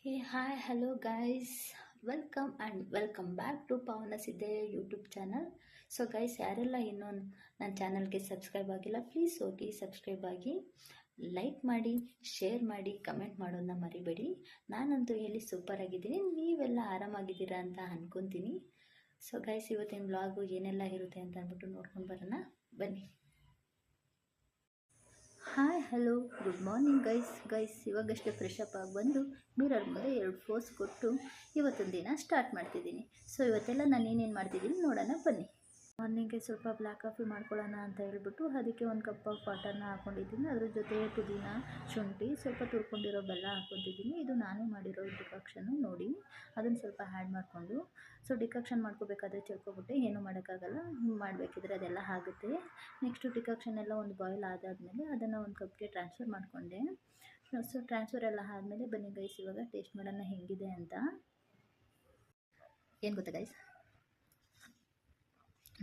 Hey, hi, hello guys. Welcome and welcome back to Pavana Siddhaya YouTube channel. So guys, ಯಾರೆಲ್ಲ ಇನ್ನೂ ನನ್ನ ಚಾನಲ್ಗೆ subscribe ಆಗಿಲ್ಲ, please ಹೋಗಿ ಸಬ್ಸ್ಕ್ರೈಬ್ ಆಗಿ, ಲೈಕ್ ಮಾಡಿ, ಶೇರ್ ಮಾಡಿ, ಕಮೆಂಟ್ ಮಾಡೋದನ್ನ ಮರಿಬೇಡಿ. ನಾನಂತೂ ಹೇಳಿ ಸೂಪರ್ ಆಗಿದ್ದೀನಿ, ನೀವೆಲ್ಲ ಆರಾಮಾಗಿದ್ದೀರಾ ಅಂತ ಅನ್ಕೊತೀನಿ. ಸೊ ಗೈಸ್, ಇವತ್ತಿನ ಬ್ಲಾಗು ಏನೆಲ್ಲ ಇರುತ್ತೆ ಅಂತ ಅಂದ್ಬಿಟ್ಟು ನೋಡ್ಕೊಂಡು ಬರೋಣ ಬನ್ನಿ. Hi hello good morning guys ಇವಾಗಷ್ಟೇ ಫ್ರೆಶ್ ಅಪ್ ಆಗಿ ಬಂದು ಮಿರರ್ ಮುಂದೆ 2 ಫೋಸ್ ಕೊಟ್ಟು ಇವತ್ತೊಂದು ದಿನ ಸ್ಟಾರ್ಟ್ ಮಾಡ್ತಿದ್ದೀನಿ. ಸೊ ಇವತ್ತೆಲ್ಲ ನಾನು ಏನೇನು ಮಾಡ್ತಿದ್ದೀನಿ ನೋಡೋಣ ಬನ್ನಿ. ಮಾರ್ನಿಂಗ್ಗೆ ಸ್ವಲ್ಪ ಬ್ಲ್ಯಾಕ್ ಕಾಫಿ ಮಾಡ್ಕೊಳ್ಳೋಣ ಅಂತ ಹೇಳ್ಬಿಟ್ಟು ಅದಕ್ಕೆ ಒಂದು ಕಪ್ ಆಫ್ ವಾಟರ್ನ ಹಾಕ್ಕೊಂಡಿದ್ದೀನಿ. ಅದ್ರ ಜೊತೆ ಪುದೀನ, ಶುಂಠಿ, ಸ್ವಲ್ಪ ತುರ್ಕೊಂಡಿರೋ ಬೆಲ್ಲ ಹಾಕ್ಕೊತಿದ್ದೀನಿ. ಇದು ನಾನೇ ಮಾಡಿರೋ ಡಿಕಾಕ್ಷನ್ನು ನೋಡಿ, ಅದನ್ನು ಸ್ವಲ್ಪ ಆ್ಯಡ್ ಮಾಡಿಕೊಂಡು, ಸೊ ಡಿಕಾಕ್ಷನ್ ಮಾಡ್ಕೋಬೇಕಾದ್ರೆ ಚೆಲ್ಕೊಬಿಟ್ಟೆ, ಏನೂ ಮಾಡೋಕ್ಕಾಗಲ್ಲ, ಮಾಡಬೇಕಿದ್ರೆ ಅದೆಲ್ಲ ಆಗುತ್ತೆ. ನೆಕ್ಸ್ಟು ಡಿಕಾಕ್ಷನ್ ಎಲ್ಲ ಒಂದು ಬಾಯ್ಲ್ ಆದಾದಮೇಲೆ ಅದನ್ನು ಒಂದು ಕಪ್ಗೆ ಟ್ರಾನ್ಸ್ಫರ್ ಮಾಡಿಕೊಂಡೆ. ಸೊ ಟ್ರಾನ್ಸ್ಫರ್ ಎಲ್ಲ ಆದಮೇಲೆ ಬನ್ನಿ ಗೈಸ್, ಇವಾಗ ಟೇಸ್ಟ್ ಮಾಡೋಣ ಹೆಂಗಿದೆ ಅಂತ. ಏನು ಗೊತ್ತಾ ಗೈಸ್,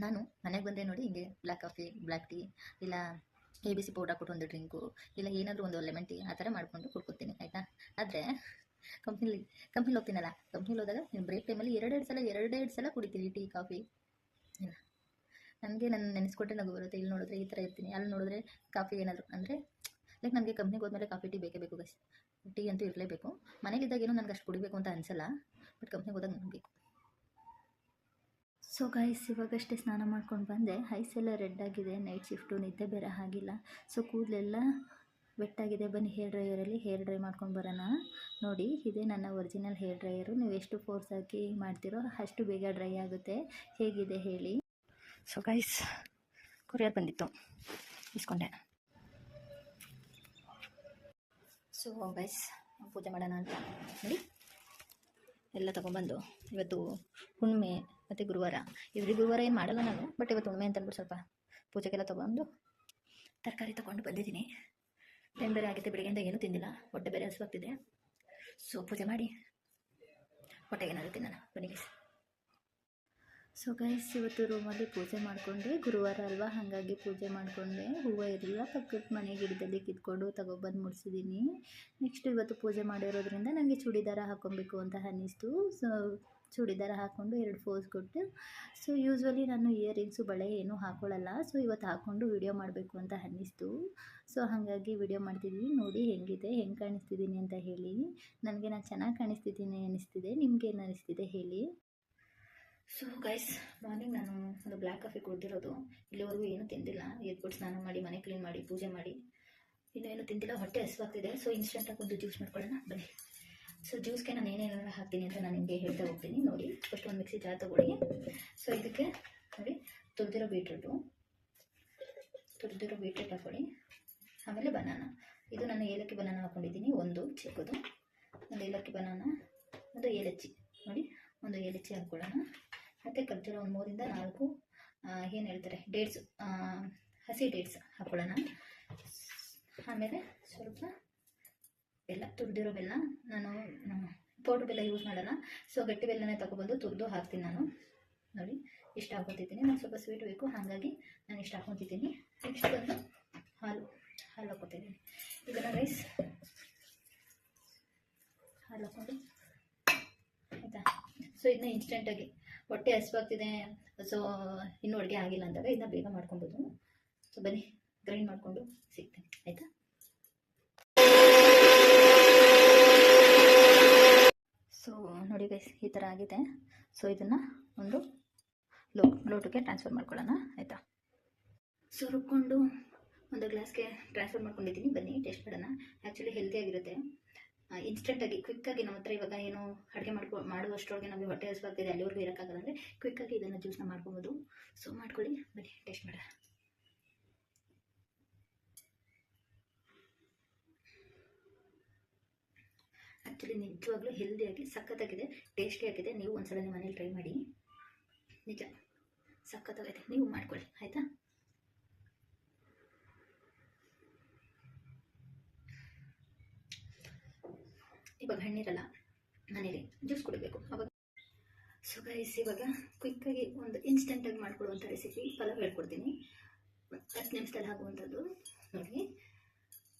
ನಾನು ಮನೆಗೆ ಬಂದರೆ ನೋಡಿ ಹಿಂಗೆ ಬ್ಲ್ಯಾಕ್ ಕಾಫಿ, ಬ್ಲ್ಯಾಕ್ ಟೀ, ಇಲ್ಲ ABC ಪೌಡರ್ ಹಾಕ್ಬಿಟ್ಟು ಒಂದು ಡ್ರಿಂಕು, ಇಲ್ಲ ಏನಾದರೂ ಒಂದು ಲೆಮನ್ ಟೀ ಆ ಥರ ಮಾಡಿಕೊಂಡು ಕುಡ್ಕೊತೀನಿ, ಆಯಿತಾ. ಆದರೆ ಕಂಪ್ನಿಲಿ ಹೋಗ್ತೀನಲ್ಲ, ಕಂಪ್ನಿಲಿ ಹೋದಾಗ ನೀವು ಬ್ರೇಕ್ ಟೈಮಲ್ಲಿ ಎರಡೆರಡು ಸಲ ಕುಡಿತೀನಿ ಟೀ, ಕಾಫಿ. ಇಲ್ಲ, ನನಗೆ ನನ್ನ ನೆನೆಸ್ಕೊಟ್ಟೆ ನಗು ಬರುತ್ತೆ. ಇಲ್ಲಿ ನೋಡಿದ್ರೆ ಈ ಥರ ಇರ್ತೀನಿ, ಅಲ್ಲಿ ನೋಡಿದ್ರೆ ಕಾಫಿ ಏನಾದರೂ ಅಂದರೆ ಲೈಕ್ ನನಗೆ ಕಂಪ್ನಿಗೆ ಹೋದ್ಮೇಲೆ ಕಾಫಿ ಟೀ ಬೇಕೇ ಬೇಕು ಗೈಸ್. ಟೀ ಅಂತೂ ಇರಲೇಬೇಕು. ಮನೇಲಿದ್ದಾಗ ಏನೋ ನನಗೆ ಅಷ್ಟು ಕುಡಿಬೇಕು ಅಂತ ಅನಿಸಲ್ಲ, ಬಟ್ ಕಂಪ್ನಿಗೆ ಹೋದಾಗ ನನಗೆ ಬೇಕು. ಸೊ ಗೈಸ್, ಇವಾಗಷ್ಟೇ ಸ್ನಾನ ಮಾಡ್ಕೊಂಡು ಬಂದೆ. ಐಸ್ ಎಲ್ಲ ರೆಡ್ ಆಗಿದೆ, ನೈಟ್ ಶಿಫ್ಟು, ನಿದ್ದೆ ಬೇರೆ ಆಗಿಲ್ಲ. ಸೊ ಕೂದಲೆಲ್ಲ ವೆಟ್ಟಾಗಿದೆ. ಬನ್ನಿ ಹೇರ್ ಡ್ರೈಯರಲ್ಲಿ ಹೇರ್ ಡ್ರೈ ಮಾಡ್ಕೊಂಡು ಬರೋಣ. ನೋಡಿ, ಇದೇ ನನ್ನ ಒರಿಜಿನಲ್ ಹೇರ್ ಡ್ರೈಯರು. ನೀವು ಎಷ್ಟು ಫೋರ್ಸ್ ಹಾಕಿ ಮಾಡ್ತೀರೋ ಅಷ್ಟು ಬೇಗ ಡ್ರೈ ಆಗುತ್ತೆ. ಹೇಗಿದೆ ಹೇಳಿ. ಸೊ ಗೈಸ್, ಕೊರಿಯರ್ ಬಂದಿತ್ತು, ಇಸ್ಕೊಂಡೆ. ಸೊ ಗೈಸ್, ಪೂಜೆ ಮಾಡೋಣ ಅಂತ ನೋಡಿ ಎಲ್ಲ ತೊಗೊಂಬಂದು, ಇವತ್ತು ಹುಣ್ಣಿಮೆ ಮತ್ತು ಗುರುವಾರ, ಇವ್ರಿಗೆ ಗುರುವಾರ ಏನು ಮಾಡಲ್ಲ ನಾನು, ಬಟ್ ಇವತ್ತು ಹುಣ್ಣಿಮೆ ಅಂತ ಅಂದ್ಬಿಟ್ಟು ಸ್ವಲ್ಪ ಪೂಜೆಗೆಲ್ಲ ತೊಗೊಂಡು ತರಕಾರಿ ತೊಗೊಂಡು ಬಂದಿದ್ದೀನಿ. ಟೈಮ್ ಬೇರೆ ಆಗುತ್ತೆ, ಬೆಳಗ್ಗೆಯಿಂದ ಏನೂ ತಿಂದಿಲ್ಲ, ಹೊಟ್ಟೆ ಬೇರೆ ಹಸುವಾಗ್ತಿದೆ. ಸೊ ಪೂಜೆ ಮಾಡಿ ಹೊಟ್ಟೆಗೆ ಏನಾದರೂ ತಿನ್ನೋಣ ಬನ್ನಿ ಗೈಸ್. ಸೊ ಗೈಸ್, ಇವತ್ತು ರೂಮಲ್ಲಿ ಪೂಜೆ ಮಾಡಿಕೊಂಡೆ, ಗುರುವಾರ ಅಲ್ವಾ, ಹಾಗಾಗಿ ಪೂಜೆ ಮಾಡಿಕೊಂಡೆ. ಹೂವು ಇರಲಿಲ್ಲ, ಪಕ್ಕದ ಮನೆ ಗಿಡದಲ್ಲಿ ಕಿತ್ಕೊಂಡು ತಗೊಬಂದು ಮುಡಿಸಿದ್ದೀನಿ. ನೆಕ್ಸ್ಟ್ ಇವತ್ತು ಪೂಜೆ ಮಾಡಿರೋದ್ರಿಂದ ನನಗೆ ಚೂಡಿದಾರ ಹಾಕ್ಕೊಬೇಕು ಅಂತ ಅನ್ನಿಸ್ತು. ಸೊ ಚೂಡಿದಾರ ಹಾಕ್ಕೊಂಡು 2 ಫೋಸ್ ಕೊಟ್ಟು, ಸೊ ಯೂಶ್ವಲಿ ನಾನು ಇಯರಿಂಗ್ಸು, ಬಳೆ ಏನೂ ಹಾಕ್ಕೊಳ್ಳಲ್ಲ. ಸೊ ಇವತ್ತು ಹಾಕ್ಕೊಂಡು ವಿಡಿಯೋ ಮಾಡಬೇಕು ಅಂತ ಅನ್ನಿಸ್ತು. ಸೊ ಹಾಗಾಗಿ ವಿಡಿಯೋ ಮಾಡ್ತಿದ್ದೀನಿ. ನೋಡಿ ಹೆಂಗಿದೆ, ಹೆಂಗೆ ಕಾಣಿಸ್ತಿದ್ದೀನಿ ಅಂತ ಹೇಳಿ. ನನಗೆ ನಾನು ಚೆನ್ನಾಗಿ ಕಾಣಿಸ್ತಿದ್ದೀನಿ ಅನ್ನಿಸ್ತಿದೆ, ನಿಮ್ಗೇನು ಅನ್ನಿಸ್ತಿದೆ ಹೇಳಿ. ಸೊ ಗೈಸ್, ಮಾರ್ನಿಂಗ್ ನಾನು ಒಂದು ಬ್ಲ್ಯಾಕ್ ಕಾಫಿ ಕುಡ್ದಿರೋದು, ಇಲ್ಲಿವರೆಗೂ ಏನೂ ತಿಂದಿಲ್ಲ. ಎದ್ಬಿಟ್ಟು ಸ್ನಾನ ಮಾಡಿ, ಮನೆ ಕ್ಲೀನ್ ಮಾಡಿ, ಪೂಜೆ ಮಾಡಿ, ಇನ್ನೇನು ತಿಂದಿಲ್ಲ, ಹೊಟ್ಟೆ ಹಸುವಾಗ್ತಿದೆ. ಸೊ ಇನ್ಸ್ಟೆಂಟಾಗಿ ಒಂದು ಜ್ಯೂಸ್ ಮಾಡ್ಕೊಳ್ಳೋಣ ಬನ್ನಿ. ಸೊ ಜ್ಯೂಸ್ಗೆ ನಾನು ಏನೇನೆಲ್ಲ ಹಾಕ್ತೀನಿ ಅಂತ ನಾನು ನಿಮಗೆ ಹೇಳ್ತಾ ಹೋಗ್ತೀನಿ. ನೋಡಿ, ಫಸ್ಟ್ ಒಂದು ಮಿಕ್ಸಿ ಜಾರ್ ತೊಗೊಳ್ಳಿ. ಸೊ ಇದಕ್ಕೆ ನೋಡಿ, ತುರಿದಿರೋ ಬೀಟ್ರೂಟ್ ಹಾಕ್ಕೊಳ್ಳಿ. ಆಮೇಲೆ ಬನಾನ, ಇದು ನಾನು ಏಲಕ್ಕಿ ಬನಾನ ಹಾಕ್ಕೊಂಡಿದ್ದೀನಿ, ಒಂದು ಚಿಕ್ಕದು, ಒಂದು ಏಲಕ್ಕಿ ಬನಾನ, ಒಂದು ಏಲಚ್ಚಿ ನೋಡಿ, ಒಂದು ಏಲಚ್ಚಿ ಹಾಕ್ಕೊಳ್ಳೋಣ. ಮತ್ತು ಖರ್ಜೂರ ಒಂದು 3 ಇಂದ 4 ಏನು ಹೇಳ್ತಾರೆ ಡೇಟ್ಸ್, ಹಸಿ ಡೇಟ್ಸ್ ಹಾಕ್ಕೊಳ್ಳೋಣ. ಆಮೇಲೆ ಸ್ವಲ್ಪ ಬೆಲ್ಲ, ತುರಿದಿರೋ ಬೆಲ್ಲ, ನಾನು ಪೌಡ್ರ್ ಬೆಲ್ಲ ಯೂಸ್ ಮಾಡೋಣ. ಸೊ ಗಟ್ಟಿ ಬೆಲ್ಲನೇ ತೊಗೊಬಂದು ತುರಿದು ಹಾಕ್ತೀನಿ ನಾನು. ನೋಡಿ, ಇಷ್ಟು ಹಾಕ್ಕೊತಿದ್ದೀನಿ. ನಾನು ಸ್ವಲ್ಪ ಸ್ವೀಟ್ ಬೇಕು, ಹಾಗಾಗಿ ನಾನು ಇಷ್ಟು ಹಾಕ್ಕೊತಿದ್ದೀನಿ. ನೆಕ್ಸ್ಟ್ ಬಂದು ಹಾಲು ಹಾಕ್ಕೊತಿದ್ದೀನಿ. ಇದನ್ನು ರೈಸ್ ಹಾಲು ಹಾಕ್ಕೊಂಡು, ಆಯಿತಾ. ಸೊ ಇದನ್ನ ಇನ್ಸ್ಟೆಂಟಾಗಿ, ಹೊಟ್ಟೆ ಹಸುವಾಗ್ತಿದೆ, ಸೊ ಇನ್ನೂ ಅಡುಗೆ ಆಗಿಲ್ಲ ಅಂದಾಗ ಇದನ್ನ ಬೇಗ ಮಾಡ್ಕೊಬೋದು. ಸೊ ಬನ್ನಿ, ಗ್ರೈಂಡ್ ಮಾಡಿಕೊಂಡು ಸಿಗ್ತೀನಿ, ಆಯಿತಾ. ಸೊ ನೋಡಿ ಗೈಸ್, ಈ ಥರ ಆಗಿದೆ. ಸೊ ಇದನ್ನು ಒಂದು ಲೋಟಕ್ಕೆ ಟ್ರಾನ್ಸ್ಫರ್ ಮಾಡ್ಕೊಳ್ಳೋಣ, ಆಯಿತಾ. ಸೊ ರುಬ್ಕೊಂಡು ಒಂದು ಗ್ಲಾಸ್ಗೆ ಟ್ರಾನ್ಸ್ಫರ್ ಮಾಡ್ಕೊಂಡಿದ್ದೀನಿ. ಬನ್ನಿ ಟೇಸ್ಟ್ ಮಾಡೋಣ. ಆ್ಯಕ್ಚುಲಿ ಹೆಲ್ತಿಯಾಗಿರುತ್ತೆ, ಇನ್ಸ್ಟೆಂಟಾಗಿ, ಕ್ವಿಕ್ಕಾಗಿ. ನಮ್ಮ ಹತ್ರ ಇವಾಗ ಏನು ಅಡುಗೆ ಮಾಡುವಷ್ಟರೊಳಗೆ ನಮಗೆ ಹೊಟ್ಟೆ ಹಸುವಾಗ್ತಿದೆ, ಅಲ್ಲಿವರೆಗೂ ಇರೋಕ್ಕಾಗಲ್ಲ ಅಂದರೆ ಕ್ವಿಕ್ಕಾಗಿ ಇದನ್ನು ಜ್ಯೂಸ್ನ ಮಾಡ್ಕೊಬೋದು. ಸೊ ಮಾಡ್ಕೊಳ್ಳಿ, ಬನ್ನಿ ಟೇಸ್ಟ್ ಮಾಡೋಣ. ಆ್ಯಕ್ಚುಲಿ ನಿಜವಾಗ್ಲೂ ಹೆಲ್ದಿಯಾಗಿ ಸಖತ್ತಾಗಿದೆ, ಟೇಸ್ಟಿಯಾಗಿದೆ. ನೀವು ಒಂದ್ಸಲ ನಿಮ್ಮ ಮನೇಲಿ ಟ್ರೈ ಮಾಡಿ, ನಿಜ ಸಖತ್ತಾಗಿದೆ, ನೀವು ಮಾಡ್ಕೊಳ್ಳಿ, ಆಯಿತಾ. ಇವಾಗ ಹಣ್ಣಿರಲ್ಲ ಮನೇಲಿ, ಜ್ಯೂಸ್ ಕುಡಿಬೇಕು ಅವಾಗ. ಸೊ ಗೈಸ್, ಇವಾಗ ಕ್ವಿಕ್ಕಾಗಿ ಒಂದು ಇನ್ಸ್ಟೆಂಟಾಗಿ ಮಾಡ್ಕೊಳ್ಳುವಂಥ ರೆಸಿಪಿ ಪಲಾವ್ ಹೇಳ್ಕೊಡ್ತೀನಿ. 10 ನಿಮಿಷದಲ್ಲಿ ಆಗುವಂಥದ್ದು. ನೋಡಿ,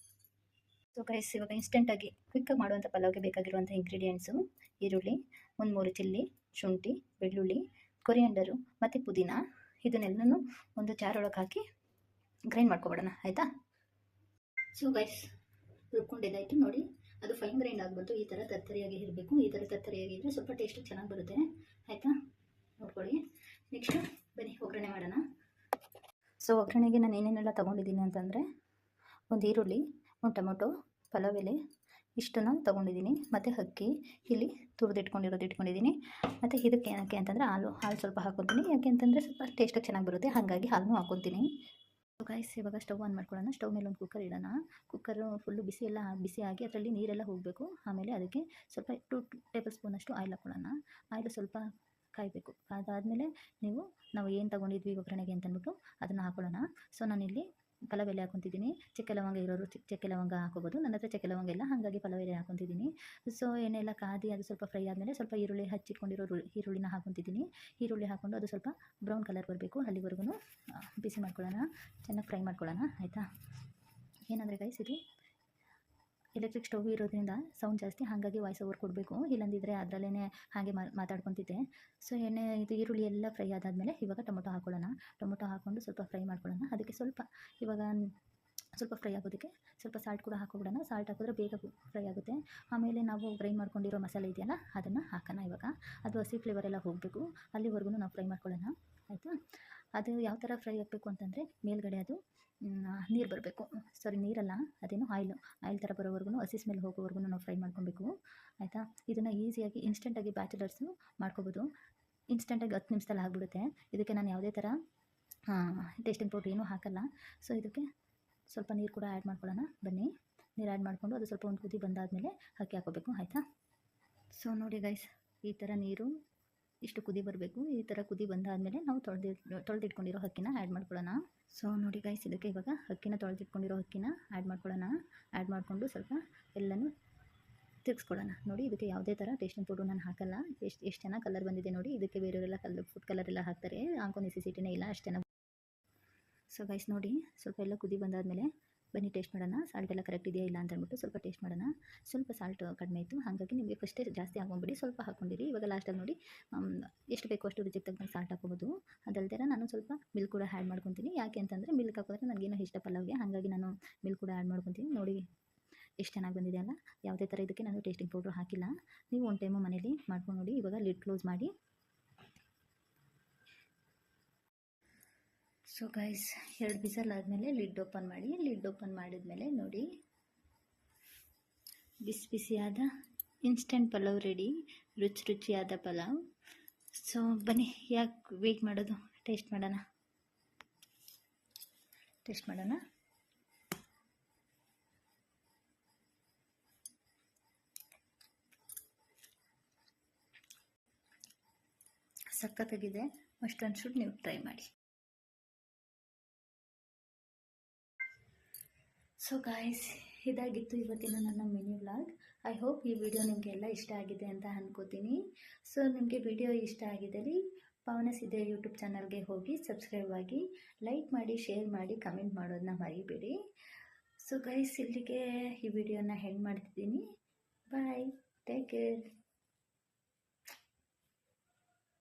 ಸೊ ಗೈಸ್, ಇವಾಗ ಇನ್ಸ್ಟೆಂಟಾಗಿ ಕ್ವಿಕ್ಕಾಗಿ ಮಾಡುವಂಥ ಪಲಾವ್ಗೆ ಬೇಕಾಗಿರುವಂಥ ಇಂಗ್ರೀಡಿಯೆಂಟ್ಸು: ಈರುಳ್ಳಿ, ಒಂದು 3 ಚಿಲ್ಲಿ, ಶುಂಠಿ, ಬೆಳ್ಳುಳ್ಳಿ, ಕೊರಿಯಾಂಡರು ಮತ್ತು ಪುದೀನ. ಇದನ್ನೆಲ್ಲನೂ ಒಂದು ಜಾರ್ ಒಳಗೆ ಹಾಕಿ ಗ್ರೈಂಡ್ ಮಾಡ್ಕೊಬಿಡೋಣ, ಆಯಿತಾ? ಸೊ ಗೈಸ್, ರುಬ್ಕೊಂಡಿದ್ದಾಯಿತು ನೋಡಿ. ಅದು ಫೈನ್ ಗ್ರೈಂಡ್ ಆಗಬಾರ್ದು, ಈ ಥರ ತರ್ತರಿಯಾಗಿ ಇರಬೇಕು. ಈ ಥರ ತರ್ತರಿಯಾಗಿದ್ದರೆ ಸ್ವಲ್ಪ ಟೇಸ್ಟ್ ಚೆನ್ನಾಗಿ ಬರುತ್ತೆ, ಆಯಿತಾ? ನೋಡ್ಕೊಳ್ಳಿ. ನೆಕ್ಸ್ಟು ಬನ್ನಿ ಒಗ್ಗರಣೆ ಮಾಡೋಣ. ಸೊ ಒಗ್ಗರಣೆಗೆ ನಾನು ಏನೇನೆಲ್ಲ ತೊಗೊಂಡಿದ್ದೀನಿ ಅಂತಂದರೆ, ಒಂದು ಈರುಳ್ಳಿ, ಒಂದು ಟೊಮೊಟೊ, ಪಲಾವ್ ಎಲೆ, ಇಷ್ಟನ್ನು ತೊಗೊಂಡಿದ್ದೀನಿ. ಮತ್ತು ಅಕ್ಕಿ ಇಲ್ಲಿ ತುರಿದಿಟ್ಕೊಂಡಿರೋದು ಇಟ್ಕೊಂಡಿದ್ದೀನಿ. ಮತ್ತು ಇದಕ್ಕೆ ಏನಕ್ಕೆ ಅಂತಂದರೆ ಹಾಲು ಸ್ವಲ್ಪ ಹಾಕ್ಕೊತೀನಿ. ಯಾಕೆ ಅಂತಂದರೆ ಸ್ವಲ್ಪ ಟೇಸ್ಟ್ ಚೆನ್ನಾಗಿ ಬರುತ್ತೆ, ಹಾಗಾಗಿ ಹಾಲನ್ನು ಹಾಕ್ಕೊತೀನಿ. ಗೈಸ್, ಇವಾಗ ಸ್ಟವ್ ಆನ್ ಮಾಡ್ಕೊಳ್ಳೋಣ. ಸ್ಟವ್ ಮೇಲೆ ಒಂದು ಕುಕ್ಕರ್ ಇಡೋಣ. ಕುಕ್ಕರು ಫುಲ್ಲು ಬಿಸಿ ಆಗಿ ಅದರಲ್ಲಿ ನೀರೆಲ್ಲ ಹೋಗಬೇಕು. ಆಮೇಲೆ ಅದಕ್ಕೆ ಸ್ವಲ್ಪ 2 ಟೇಬಲ್ ಸ್ಪೂನಷ್ಟು ಆಯಿಲ್ ಹಾಕ್ಕೊಳ್ಳೋಣ. ಆಯಿಲ್ ಸ್ವಲ್ಪ ಕಾಯಬೇಕು. ಅದಾದಮೇಲೆ ನಾವು ಏನು ತೊಗೊಂಡಿದ್ವಿ ಒಗ್ಗರಣೆಗೆ ಅಂತಂದ್ಬಿಟ್ಟು ಅದನ್ನು ಹಾಕ್ಕೊಳ್ಳೋಣ. ಸೊ ನಾನಿಲ್ಲಿ ಪಲಾವ್ ಎಲೆ ಹಾಕ್ಕೊತಿದ್ದೀನಿ. ಚಕ್ಕೆ ಲವಂಗ ಇರೋರು ಚಕ್ಕೆ ಲವಂಗ ಹಾಕೋಬೋದು. ನನ್ನ ಹತ್ರ ಚಕ್ಕೆ ಲವಂಗ ಇಲ್ಲ, ಹಾಗಾಗಿ ಪಲಾವ್ ಎಲೆ ಹಾಕ್ಕೊತಿದ್ದೀನಿ. ಸೊ ಎಣ್ಣೆ ಎಲ್ಲ ಕಾದಿ ಅದು ಸ್ವಲ್ಪ ಫ್ರೈ ಆದಮೇಲೆ ಸ್ವಲ್ಪ ಈರುಳ್ಳಿ ಹಚ್ಚಿಟ್ಕೊಂಡಿರೋ ಈರುಳ್ಳಿನ ಹಾಕ್ಕೊತಿದ್ದೀನಿ. ಈರುಳ್ಳಿ ಹಾಕ್ಕೊಂಡು ಅದು ಸ್ವಲ್ಪ ಬ್ರೌನ್ ಕಲರ್ ಬರಬೇಕು, ಅಲ್ಲಿವರೆಗೂ ಬಿಸಿ ಮಾಡ್ಕೊಳ್ಳೋಣ, ಚೆನ್ನಾಗಿ ಫ್ರೈ ಮಾಡ್ಕೊಳ್ಳೋಣ, ಆಯಿತಾ? ಏನಂದರೆ ಗೈಸ್, ಇದು ಎಲೆಕ್ಟ್ರಿಕ್ ಸ್ಟವ್ ಇರೋದ್ರಿಂದ ಸೌಂಡ್ ಜಾಸ್ತಿ, ಹಾಗಾಗಿ ವಾಯ್ಸ್ ಓವರ್ ಕೊಡಬೇಕು. ಇಲ್ಲಂದಿದ್ದರೆ ಅದರಲ್ಲೇ ಹಾಗೆ ಮಾತಾಡ್ಕೊತಿದ್ದೆ. ಸೊ ಇದು ಈರುಳ್ಳಿ ಎಲ್ಲ ಫ್ರೈ ಆದಾದಮೇಲೆ ಇವಾಗ ಟೊಮೊಟೊ ಹಾಕ್ಕೊಳ್ಳೋಣ. ಟೊಮೊಟೊ ಹಾಕ್ಕೊಂಡು ಸ್ವಲ್ಪ ಫ್ರೈ ಮಾಡ್ಕೊಳ್ಳೋಣ. ಅದಕ್ಕೆ ಇವಾಗ ಸ್ವಲ್ಪ ಫ್ರೈ ಆಗೋದಕ್ಕೆ ಸ್ವಲ್ಪ ಸಾಲ್ಟ್ ಕೂಡ ಹಾಕ್ಕೊಬಿಡೋಣ. ಸಾಲ್ಟ್ ಹಾಕಿದ್ರೆ ಬೇಗ ಫ್ರೈ ಆಗುತ್ತೆ. ಆಮೇಲೆ ನಾವು ಗ್ರೈಂಡ್ ಮಾಡ್ಕೊಂಡಿರೋ ಮಸಾಲೆ ಇದೆಯಲ್ಲ, ಅದನ್ನು ಹಾಕೋಣ. ಇವಾಗ ಅದು ಹಸಿ ಫ್ಲೇವರ್ ಎಲ್ಲ ಹೋಗಬೇಕು, ಅಲ್ಲಿವರೆಗೂ ನಾವು ಫ್ರೈ ಮಾಡ್ಕೊಳ್ಳೋಣ, ಆಯಿತಾ? ಅದು ಯಾವ ಥರ ಫ್ರೈ ಆಗಬೇಕು ಅಂತಂದರೆ, ಮೇಲ್ಗಡೆ ಅದು ನೀರು ಬರಬೇಕು. ಸಾರಿ, ನೀರಲ್ಲ, ಅದೇನು ಆಯಿಲ್ ಥರ ಬರೋವರೆಗೂ, ಹಸಿ ಸ್ಮೆಲ್ ಹೋಗೋವರೆಗೂ ನಾವು ಫ್ರೈ ಮಾಡ್ಕೊಬೇಕು, ಆಯಿತಾ? ಇದನ್ನು ಈಸಿಯಾಗಿ ಇನ್ಸ್ಟೆಂಟಾಗಿ ಬ್ಯಾಚುಲರ್ಸು ಮಾಡ್ಕೊಬೋದು. ಇನ್ಸ್ಟೆಂಟಾಗಿ 10 ನಿಮಿಷದಲ್ಲಿ ಆಗಿಬಿಡುತ್ತೆ. ಇದಕ್ಕೆ ನಾನು ಯಾವುದೇ ಥರ ಟೇಸ್ಟಿಂಗ್ ಪೌಡ್ರ್ ಏನೂ ಹಾಕಲ್ಲ. ಸೊ ಇದಕ್ಕೆ ಸ್ವಲ್ಪ ನೀರು ಕೂಡ ಆ್ಯಡ್ ಮಾಡ್ಕೊಳ್ಳೋಣ. ಬನ್ನಿ, ನೀರು ಆ್ಯಡ್ ಮಾಡಿಕೊಂಡು ಅದು ಸ್ವಲ್ಪ ಒಂದು ಕುದಿ ಬಂದಾದಮೇಲೆ ಅಕ್ಕಿ ಹಾಕೋಬೇಕು, ಆಯಿತಾ? ಸೊ ನೋಡಿ ಗೈಸ್, ಈ ಥರ ನೀರು ಇಷ್ಟು ಕುದಿ ಬರಬೇಕು. ಈ ಥರ ಕುದಿ ಬಂದಾದಮೇಲೆ ನಾವು ತೊಳೆದಿಟ್ಕೊಂಡಿರೋ ಅಕ್ಕಿನ ಆ್ಯಡ್ ಮಾಡ್ಕೊಳ್ಳೋಣ. ಸೊ ನೋಡಿ ಗೈಸ್, ಇದಕ್ಕೆ ಇವಾಗ ತೊಳೆದಿಟ್ಕೊಂಡಿರೋ ಅಕ್ಕಿನ ಆ್ಯಡ್ ಮಾಡ್ಕೊಳ್ಳೋಣ. ಆ್ಯಡ್ ಮಾಡಿಕೊಂಡು ಸ್ವಲ್ಪ ಎಲ್ಲನೂ ತಿರ್ಗಿಸ್ಕೊಳ್ಳೋಣ. ನೋಡಿ, ಇದಕ್ಕೆ ಯಾವುದೇ ಥರ ಟೇಸ್ಟಿಂಗ್ ಪೌಡ್ರು ನಾನು ಹಾಕಲ್ಲ. ಎಷ್ಟು ಚೆನ್ನಾಗಿ ಕಲರ್ ಬಂದಿದೆ ನೋಡಿ. ಇದಕ್ಕೆ ಬೇರೆಯವರೆಲ್ಲ ಫುಡ್ ಕಲರ್ ಎಲ್ಲ ಹಾಕ್ತಾರೆ, ಹಾಕೋ ನೆಸೆಸಿಟಿನೇ ಇಲ್ಲ, ಅಷ್ಟು ಚೆನ್ನಾಗಿ. ಸೊ ಗೈಸ್ ನೋಡಿ, ಸ್ವಲ್ಪ ಎಲ್ಲ ಕುದಿ ಬಂದಾದಮೇಲೆ ಬನ್ನಿ ಟೇಸ್ಟ್ ಮಾಡೋಣ. ಸಾಲ್ಟ್ ಎಲ್ಲ ಕರೆಕ್ಟ್ ಇದೆಯಾ ಇಲ್ಲ ಅಂತ ಅಂದ್ಬಿಟ್ಟು ಸ್ವಲ್ಪ ಟೇಸ್ಟ್ ಮಾಡೋಣ. ಸ್ವಲ್ಪ ಸಾಲ್ಟ್ ಕಡಿಮೆ ಇತ್ತು, ಹಾಗಾಗಿ ನಿಮಗೆ ಫಸ್ಟೇ ಜಾಸ್ತಿ ಹಾಕೊಂಬಿಡಿ, ಸ್ವಲ್ಪ ಹಾಕ್ಕೊಂಡಿರಿ. ಇವಾಗ ಲಾಸ್ಟಲ್ಲಿ ನೋಡಿ ಎಷ್ಟು ಬೇಕೋ ಅಷ್ಟು ರುಚಿಗೆ ತಕ್ಕಂಗೆ ಸಾಲ್ಟ್ ಹಾಕೋಬೋದು. ಅದಲ್ದೇ ನಾನು ಸ್ವಲ್ಪ ಮಿಲ್ಕ್ ಕೂಡ ಆ್ಯಡ್ ಮಾಡ್ಕೊತೀನಿ. ಯಾಕೆ ಅಂತಂದರೆ ಮಿಲ್ಕ್ ಹಾಕಿದ್ರೆ ನನಗೇನೋ ಇಷ್ಟ ಪಲಾವ್ಗೆ, ಹಾಗಾಗಿ ನಾನು ಮಿಲ್ಕ್ ಕೂಡ ಆ್ಯಡ್ ಮಾಡ್ಕೊತೀನಿ. ನೋಡಿ ಎಷ್ಟು ಚೆನ್ನಾಗಿ ಬಂದಿದೆ ಅಲ್ಲ. ಯಾವುದೇ ಥರ ಇದಕ್ಕೆ ನಾನು ಟೇಸ್ಟಿಂಗ್ ಪೌಡ್ರು ಹಾಕಿಲ್ಲ. ನೀವು ಒಂದು ಟೈಮು ಮನೇಲಿ ಮಾಡ್ಕೊಂಡು ನೋಡಿ. ಇವಾಗ ಲಿಡ್ ಕ್ಲೋಸ್ ಮಾಡಿ. ಸೊ ಗೈಸ್, 2 ವಿಸಲ್ ಆದಮೇಲೆ ಲಿಡ್ ಓಪನ್ ಮಾಡಿ. ಲಿಡ್ ಓಪನ್ ಮಾಡಿದ್ಮೇಲೆ ನೋಡಿ, ಬಿಸಿಯಾದ ಇನ್ಸ್ಟೆಂಟ್ ಪಲಾವ್ ರೆಡಿ, ರುಚಿಯಾದ ಪಲಾವ್. ಸೊ ಬನ್ನಿ, ಯಾಕೆ ವೆಯ್ಟ್ ಮಾಡೋದು, ಟೇಸ್ಟ್ ಮಾಡೋಣ. ಸಖತ್ತಾಗಿದೆ, ಮಸ್ಟ್ ಆ್ಯಂಡ್ ಶುಡ್ ನೀವು ಟ್ರೈ ಮಾಡಿ. ಸೊ ಗಾಯ್ಸ್, ಇದಾಗಿತ್ತು ಇವತ್ತಿನ ನನ್ನ ಮಿನಿ ವ್ಲಾಗ್. ಐ ಹೋಪ್ ಈ ವಿಡಿಯೋ ನಿಮಗೆಲ್ಲ ಇಷ್ಟ ಆಗಿದೆ ಅಂತ ಅಂದ್ಕೋತೀನಿ. ಸೊ ನಿಮಗೆ ವಿಡಿಯೋ ಇಷ್ಟ ಆಗಿದ್ದಲ್ಲಿ ಪಾವನ ಸಿದ್ದೆ ಯೂಟ್ಯೂಬ್ ಚಾನಲ್ಗೆ ಹೋಗಿ ಸಬ್ಸ್ಕ್ರೈಬ್ ಆಗಿ, ಲೈಕ್ ಮಾಡಿ, ಶೇರ್ ಮಾಡಿ, ಕಮೆಂಟ್ ಮಾಡೋದನ್ನ ಮರಿಬೇಡಿ. ಸೊ ಗೈಸ್, ಇಲ್ಲಿಗೆ ಈ ವಿಡಿಯೋನ ಎಂಡ್ ಮಾಡ್ತಿದ್ದೀನಿ. ಬಾಯ್, ಟೇಕ್ ಕೇರ್.